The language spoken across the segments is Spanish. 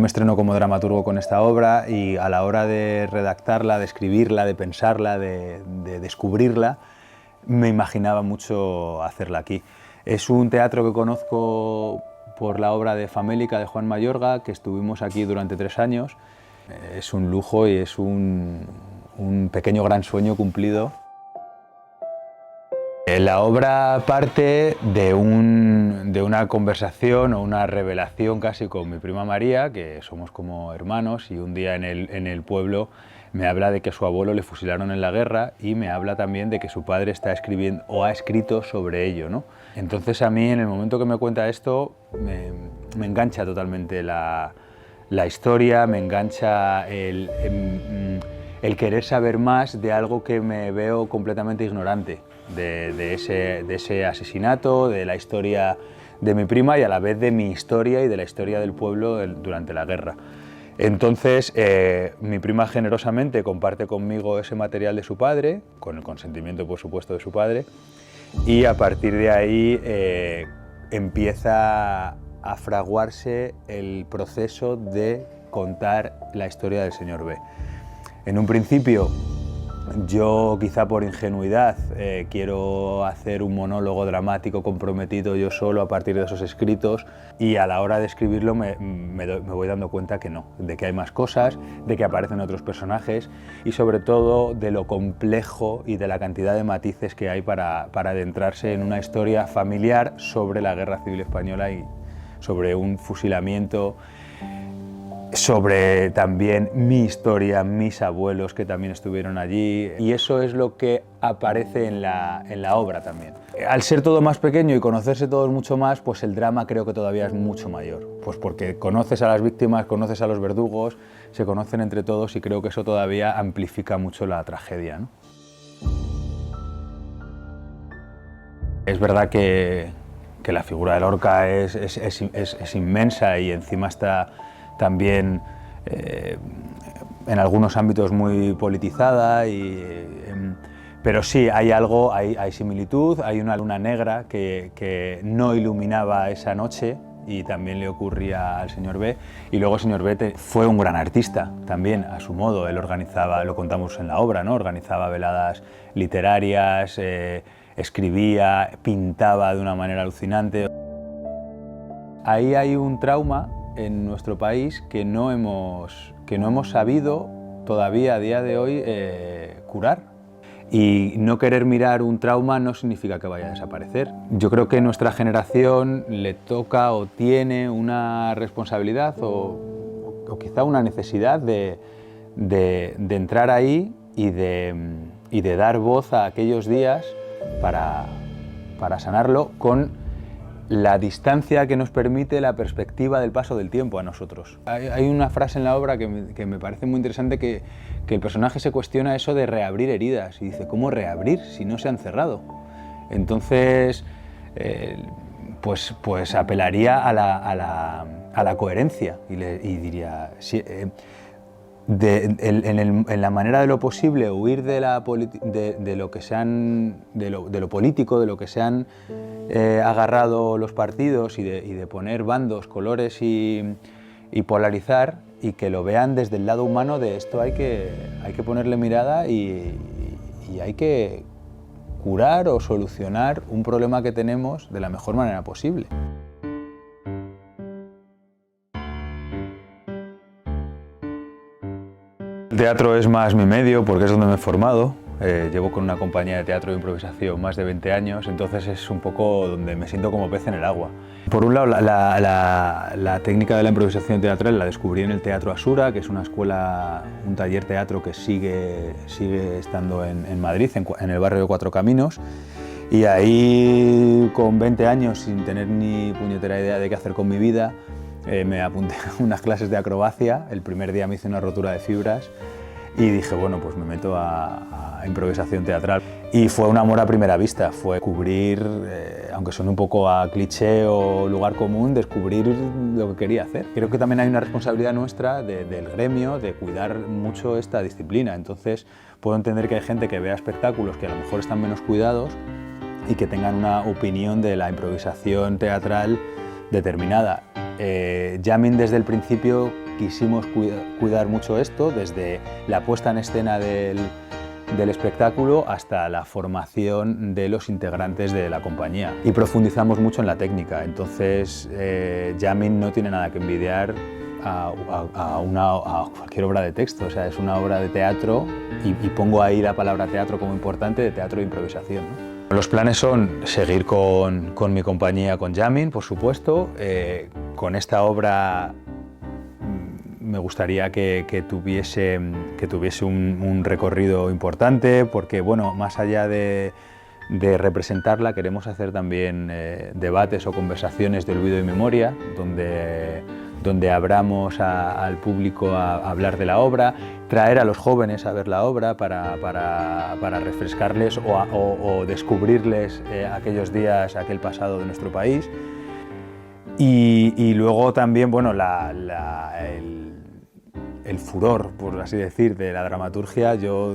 yo me estreno como dramaturgo con esta obra y a la hora de redactarla, de escribirla, de pensarla, de descubrirla, me imaginaba mucho hacerla aquí. Es un teatro que conozco por la obra de Famélica de Juan Mayorga, que estuvimos aquí durante 3 años. Es un lujo y es un pequeño gran sueño cumplido. La obra parte de una conversación o una revelación casi con mi prima María, que somos como hermanos, y un día en el pueblo me habla de que su abuelo le fusilaron en la guerra y me habla también de que su padre está escribiendo o ha escrito sobre ello, ¿no? Entonces a mí, en el momento que me cuenta esto, me engancha totalmente la historia, me engancha el querer saber más de algo que me veo completamente ignorante, de ese asesinato, de la historia de mi prima y a la vez de mi historia y de la historia del pueblo durante la guerra. Entonces, mi prima generosamente comparte conmigo ese material de su padre, con el consentimiento, por supuesto, de su padre, y a partir de ahí empieza a fraguarse el proceso de contar la historia del señor B. En un principio, yo quizá por ingenuidad quiero hacer un monólogo dramático comprometido yo solo a partir de esos escritos, y a la hora de escribirlo me voy dando cuenta que no, de que hay más cosas, de que aparecen otros personajes y sobre todo de lo complejo y de la cantidad de matices que hay para adentrarse en una historia familiar sobre la Guerra Civil Española y sobre un fusilamiento, sobre también mi historia, mis abuelos que también estuvieron allí, y eso es lo que aparece en la obra también. Al ser todo más pequeño y conocerse todos mucho más, pues el drama creo que todavía es mucho mayor, pues porque conoces a las víctimas, conoces a los verdugos, se conocen entre todos y creo que eso todavía amplifica mucho la tragedia, ¿no? Es verdad que la figura de Lorca es inmensa y encima está también en algunos ámbitos muy politizada, pero sí hay algo, hay similitud, hay una luna negra que no iluminaba esa noche y también le ocurría al señor B. Y luego el señor B fue un gran artista también a su modo. Él organizaba, lo contamos en la obra, ¿no? Organizaba veladas literarias, escribía, pintaba de una manera alucinante. Ahí hay un trauma en nuestro país que no hemos sabido todavía a día de hoy curar. Y no querer mirar un trauma no significa que vaya a desaparecer. Yo creo que a nuestra generación le toca o tiene una responsabilidad o quizá una necesidad de entrar ahí y de dar voz a aquellos días para sanarlo con la distancia que nos permite la perspectiva del paso del tiempo a nosotros. Hay una frase en la obra que me parece muy interesante, que el personaje se cuestiona eso de reabrir heridas y dice, ¿cómo reabrir si no se han cerrado? Entonces, pues apelaría a la coherencia y diría, en la manera de lo posible, huir de lo político, de lo que se han agarrado los partidos y de poner bandos, colores y polarizar, y que lo vean desde el lado humano de esto. Hay que ponerle mirada y hay que curar o solucionar un problema que tenemos de la mejor manera posible. El teatro es más mi medio porque es donde me he formado. Llevo con una compañía de teatro de improvisación más de 20 años, entonces es un poco donde me siento como pez en el agua. Por un lado, la técnica de la improvisación teatral la descubrí en el Teatro Asura, que es una escuela, un taller teatro que sigue estando en Madrid, en el barrio de Cuatro Caminos. Y ahí, con 20 años, sin tener ni puñetera idea de qué hacer con mi vida, me apunté a unas clases de acrobacia. El primer día me hice una rotura de fibras y dije, bueno, pues me meto a improvisación teatral. Y fue un amor a primera vista, fue cubrir, aunque suene un poco a cliché o lugar común, descubrir lo que quería hacer. Creo que también hay una responsabilidad nuestra del gremio de cuidar mucho esta disciplina. Entonces puedo entender que hay gente que vea espectáculos que a lo mejor están menos cuidados y que tengan una opinión de la improvisación teatral determinada. Yamin desde el principio quisimos cuidar mucho esto, desde la puesta en escena del espectáculo hasta la formación de los integrantes de la compañía. Y profundizamos mucho en la técnica, entonces Jamming no tiene nada que envidiar a cualquier obra de texto, o sea, es una obra de teatro y pongo ahí la palabra teatro como importante, de teatro de improvisación, ¿no? Los planes son seguir con mi compañía, con Jamming, por supuesto. Con esta obra me gustaría que tuviese un recorrido importante, porque bueno, más allá de representarla, queremos hacer también debates o conversaciones de olvido y memoria, donde abramos al público a hablar de la obra, traer a los jóvenes a ver la obra para refrescarles o descubrirles aquellos días, aquel pasado de nuestro país. Y luego también, bueno, el furor, por así decir, de la dramaturgia, yo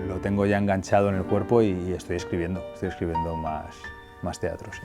lo tengo ya enganchado en el cuerpo y estoy escribiendo más teatro. Sí.